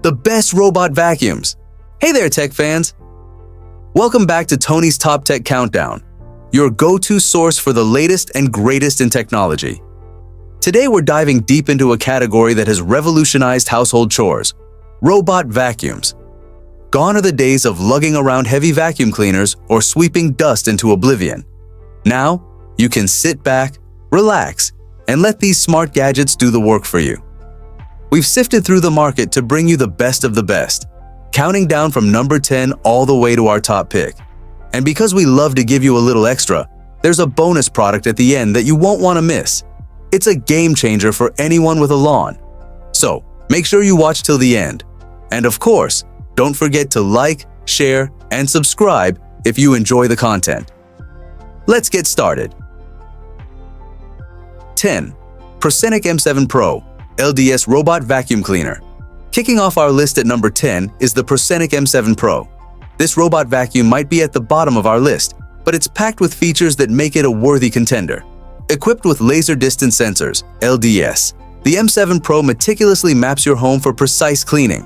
the best robot vacuums. Hey there, tech fans! Welcome back to Tony's Top Tech Countdown, your go-to source for the latest and greatest in technology. Today we're diving deep into a category that has revolutionized household chores: robot vacuums. Gone are the days of lugging around heavy vacuum cleaners or sweeping dust into oblivion. Now, you can sit back, relax, and let these smart gadgets do the work for you. We've sifted through the market to bring you the best of the best, counting down from number 10 all the way to our top pick. And because we love to give you a little extra, there's a bonus product at the end that you won't want to miss. It's a game changer for anyone with a lawn. So, make sure you watch till the end. And of course, don't forget to like, share, and subscribe if you enjoy the content. Let's get started. 10. Proscenic M7 Pro LDS Robot Vacuum Cleaner. Kicking off our list at number 10 is the Proscenic M7 Pro. This robot vacuum might be at the bottom of our list, but it's packed with features that make it a worthy contender. Equipped with laser distance sensors, LDS, the M7 Pro meticulously maps your home for precise cleaning.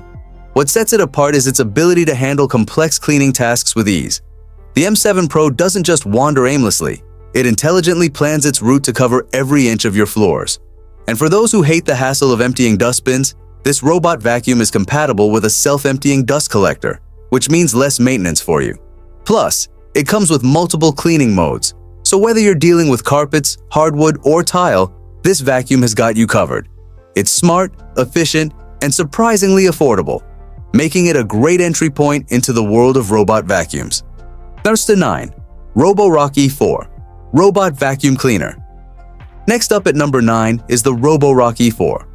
What sets it apart is its ability to handle complex cleaning tasks with ease. The M7 Pro doesn't just wander aimlessly, it intelligently plans its route to cover every inch of your floors. And for those who hate the hassle of emptying dustbins, this robot vacuum is compatible with a self-emptying dust collector, which means less maintenance for you. Plus, it comes with multiple cleaning modes, so whether you're dealing with carpets, hardwood, or tile, this vacuum has got you covered. It's smart, efficient, and surprisingly affordable, making it a great entry point into the world of robot vacuums. Number 9. Roborock E4 Robot Vacuum Cleaner. Next up at number 9 is the Roborock E4.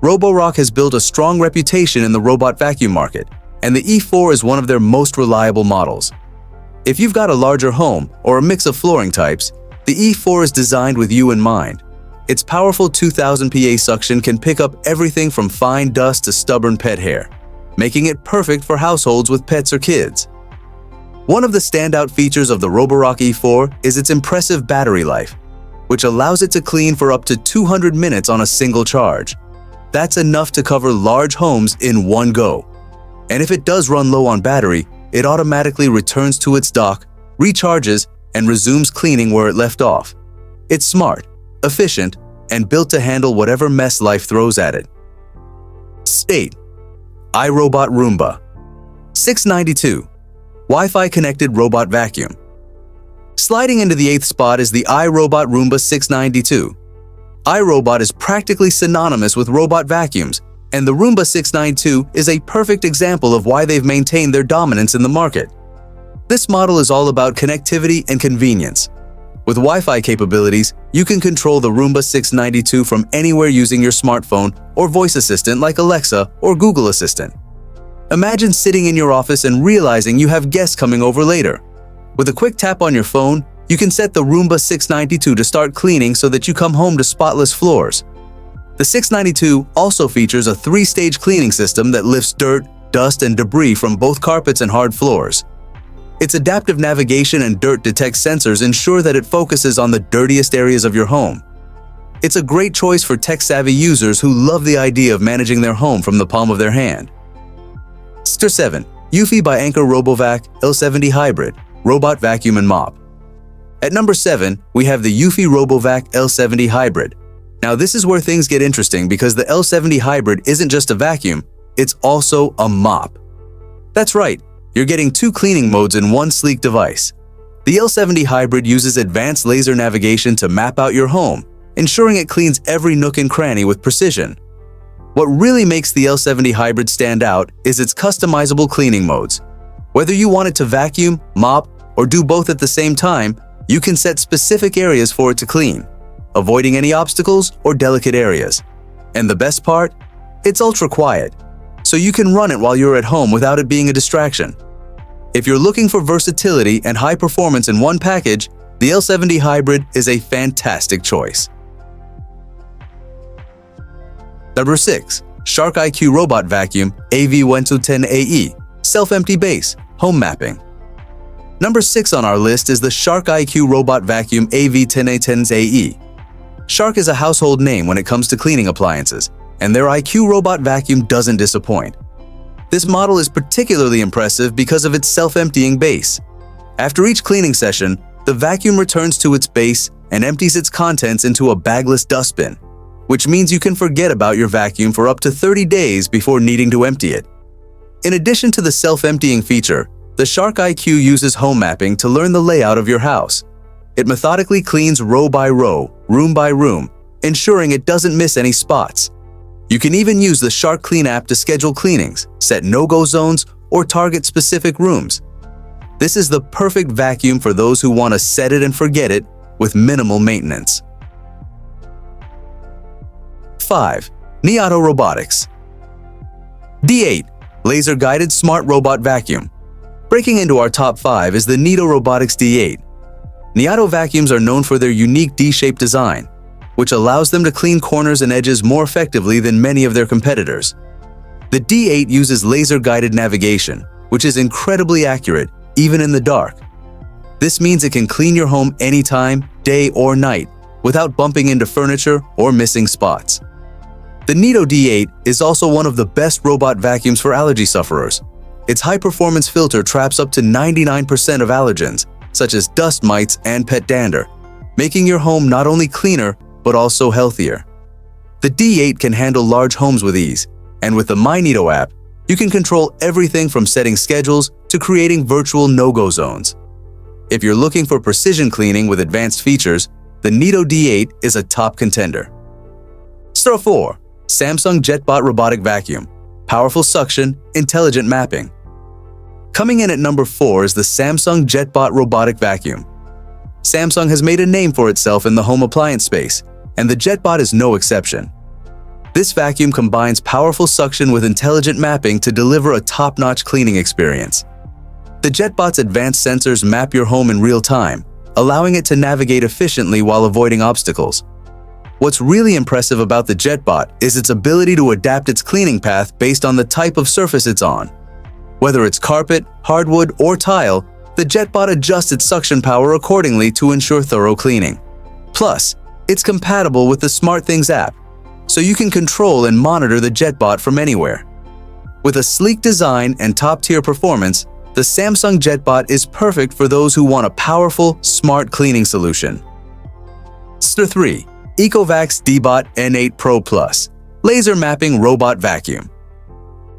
Roborock has built a strong reputation in the robot vacuum market, and the E4 is one of their most reliable models. If you've got a larger home or a mix of flooring types, the E4 is designed with you in mind. Its powerful 2000 PA suction can pick up everything from fine dust to stubborn pet hair, making it perfect for households with pets or kids. One of the standout features of the Roborock E4 is its impressive battery life, which allows it to clean for up to 200 minutes on a single charge. That's enough to cover large homes in one go. And if it does run low on battery, it automatically returns to its dock, recharges, and resumes cleaning where it left off. It's smart, efficient, and built to handle whatever mess life throws at it. 8. iRobot Roomba 692 Wi-Fi Connected Robot Vacuum. Sliding into the 8th spot is the iRobot Roomba 692. iRobot is practically synonymous with robot vacuums, and the Roomba 692 is a perfect example of why they've maintained their dominance in the market. This model is all about connectivity and convenience. With Wi-Fi capabilities, you can control the Roomba 692 from anywhere using your smartphone or voice assistant like Alexa or Google Assistant. Imagine sitting in your office and realizing you have guests coming over later. With a quick tap on your phone, you can set the Roomba 692 to start cleaning so that you come home to spotless floors. The 692 also features a 3-stage cleaning system that lifts dirt, dust, and debris from both carpets and hard floors. Its adaptive navigation and dirt detect sensors ensure that it focuses on the dirtiest areas of your home. It's a great choice for tech-savvy users who love the idea of managing their home from the palm of their hand. 7. Eufy by Anker RoboVac L70 Hybrid Robot Vacuum and Mop. At number 7, we have the Eufy RoboVac L70 Hybrid. Now this is where things get interesting because the L70 Hybrid isn't just a vacuum, it's also a mop. That's right, you're getting 2 cleaning modes in one sleek device. The L70 Hybrid uses advanced laser navigation to map out your home, ensuring it cleans every nook and cranny with precision. What really makes the L70 Hybrid stand out is its customizable cleaning modes. Whether you want it to vacuum, mop, or do both at the same time, you can set specific areas for it to clean, avoiding any obstacles or delicate areas. And the best part? It's ultra quiet, so you can run it while you're at home without it being a distraction. If you're looking for versatility and high performance in one package, the L70 Hybrid is a fantastic choice. Number 6. Shark IQ Robot Vacuum AV110AE Self-Empty Base Home Mapping. Number 6 on our list is the Shark IQ Robot Vacuum AV10A10AE. Shark is a household name when it comes to cleaning appliances, and their IQ robot vacuum doesn't disappoint. This model is particularly impressive because of its self-emptying base. After each cleaning session, the vacuum returns to its base and empties its contents into a bagless dustbin, which means you can forget about your vacuum for up to 30 days before needing to empty it. In addition to the self-emptying feature, the Shark IQ uses home mapping to learn the layout of your house. It methodically cleans row by row, room by room, ensuring it doesn't miss any spots. You can even use the Shark Clean app to schedule cleanings, set no-go zones, or target specific rooms. This is the perfect vacuum for those who want to set it and forget it with minimal maintenance. 5. Niato Robotics. D8. Laser-guided smart robot vacuum. Breaking into our top 5 is the Niato Robotics D8. Niato vacuums are known for their unique D-shaped design, which allows them to clean corners and edges more effectively than many of their competitors. The D8 uses laser-guided navigation, which is incredibly accurate, even in the dark. This means it can clean your home anytime, day or night, without bumping into furniture or missing spots. The Niato D8 is also one of the best robot vacuums for allergy sufferers. Its high-performance filter traps up to 99% of allergens, such as dust mites and pet dander, making your home not only cleaner, but also healthier. The D8 can handle large homes with ease, and with the My Niato app, you can control everything from setting schedules to creating virtual no-go zones. If you're looking for precision cleaning with advanced features, the Niato D8 is a top contender. Star 4. Samsung JetBot Robotic Vacuum. Powerful suction, intelligent mapping. Coming in at number 4 is the Samsung JetBot Robotic Vacuum. Samsung has made a name for itself in the home appliance space, and the JetBot is no exception. This vacuum combines powerful suction with intelligent mapping to deliver a top-notch cleaning experience. The JetBot's advanced sensors map your home in real time, allowing it to navigate efficiently while avoiding obstacles. What's really impressive about the JetBot is its ability to adapt its cleaning path based on the type of surface it's on. Whether it's carpet, hardwood, or tile, the JetBot adjusts its suction power accordingly to ensure thorough cleaning. Plus, it's compatible with the SmartThings app, so you can control and monitor the JetBot from anywhere. With a sleek design and top-tier performance, the Samsung JetBot is perfect for those who want a powerful, smart cleaning solution. Star 3. Ecovacs D-Bot N8 Pro Plus Laser Mapping Robot Vacuum.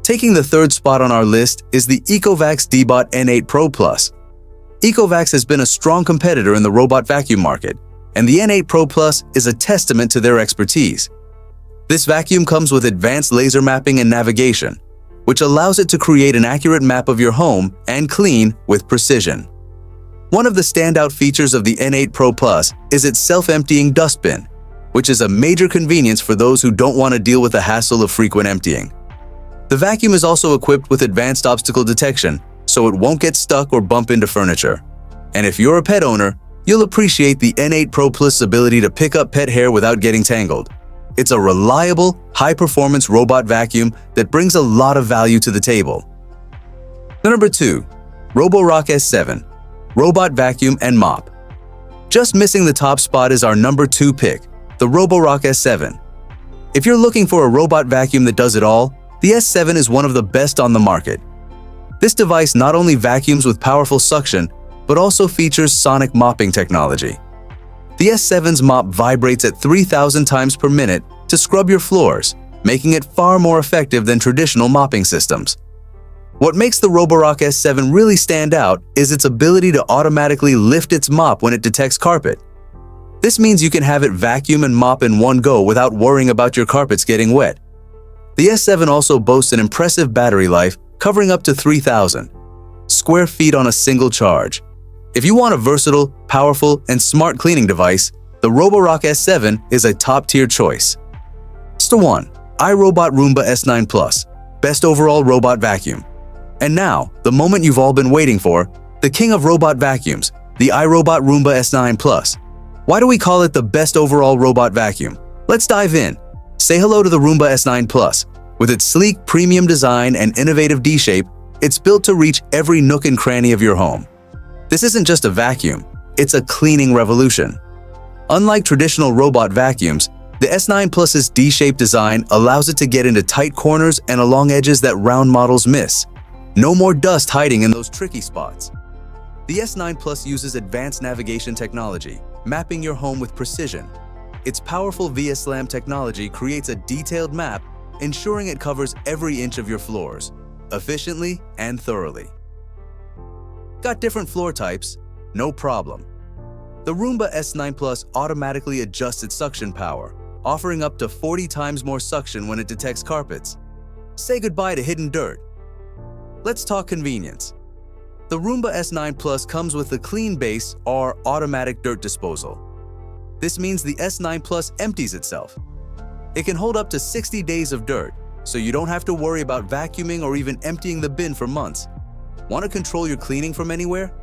Taking the third spot on our list is the Ecovacs D-Bot N8 Pro Plus. Ecovacs has been a strong competitor in the robot vacuum market, and the N8 Pro Plus is a testament to their expertise. This vacuum comes with advanced laser mapping and navigation, which allows it to create an accurate map of your home and clean with precision. One of the standout features of the N8 Pro Plus is its self-emptying dustbin, which is a major convenience for those who don't want to deal with the hassle of frequent emptying. The vacuum is also equipped with advanced obstacle detection, so it won't get stuck or bump into furniture. And if you're a pet owner, you'll appreciate the N8 Pro Plus' ability to pick up pet hair without getting tangled. It's a reliable, high-performance robot vacuum that brings a lot of value to the table. Number 2. Roborock S7 Robot Vacuum and Mop. Just missing the top spot is our number 2 pick, the Roborock S7. If you're looking for a robot vacuum that does it all, the S7 is one of the best on the market. This device not only vacuums with powerful suction, but also features sonic mopping technology. The S7's mop vibrates at 3,000 times per minute to scrub your floors, making it far more effective than traditional mopping systems. What makes the Roborock S7 really stand out is its ability to automatically lift its mop when it detects carpet. This means you can have it vacuum and mop in one go without worrying about your carpets getting wet. The S7 also boasts an impressive battery life, covering up to 3,000 square feet on a single charge. If you want a versatile, powerful, and smart cleaning device, the Roborock S7 is a top-tier choice. Star 1. iRobot Roomba S9 Plus Best Overall Robot Vacuum. And now, the moment you've all been waiting for, the king of robot vacuums, the iRobot Roomba S9 Plus. Why do we call it the best overall robot vacuum? Let's dive in. Say hello to the Roomba S9 Plus. With its sleek, premium design and innovative D-shape, it's built to reach every nook and cranny of your home. This isn't just a vacuum, it's a cleaning revolution. Unlike traditional robot vacuums, The S9 Plus's D-shaped design allows it to get into tight corners and along edges that round models miss. No more dust hiding in those tricky spots. The S9 Plus uses advanced navigation technology, mapping your home with precision. Its powerful via-slam technology creates a detailed map, ensuring it covers every inch of your floors, efficiently and thoroughly. Got different floor types? No problem. The Roomba S9 Plus automatically adjusts its suction power, offering up to 40 times more suction when it detects carpets. Say goodbye to hidden dirt. Let's talk convenience. The Roomba S9 Plus comes with the clean base or automatic dirt disposal. This means the S9 Plus empties itself. It can hold up to 60 days of dirt, so you don't have to worry about vacuuming or even emptying the bin for months. Want to control your cleaning from anywhere?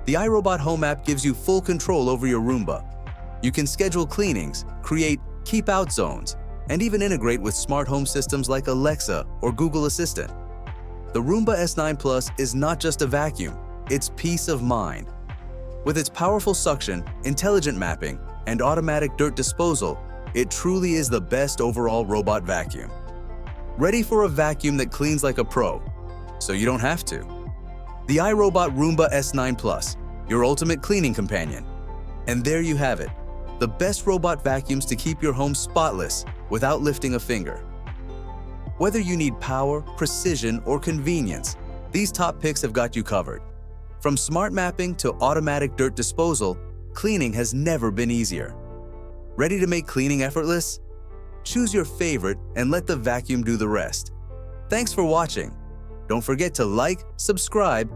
The iRobot Home app gives you full control over your Roomba. You can schedule cleanings, create keep-out zones, and even integrate with smart home systems like Alexa or Google Assistant. The Roomba S9 Plus is not just a vacuum, it's peace of mind. With its powerful suction, intelligent mapping, and automatic dirt disposal, it truly is the best overall robot vacuum. Ready for a vacuum that cleans like a pro, so you don't have to. The iRobot Roomba S9 Plus, your ultimate cleaning companion. And there you have it, the best robot vacuums to keep your home spotless without lifting a finger. Whether you need power, precision, or convenience, these top picks have got you covered. From smart mapping to automatic dirt disposal, cleaning has never been easier. Ready to make cleaning effortless? Choose your favorite and let the vacuum do the rest. Thanks for watching. Don't forget to like, subscribe,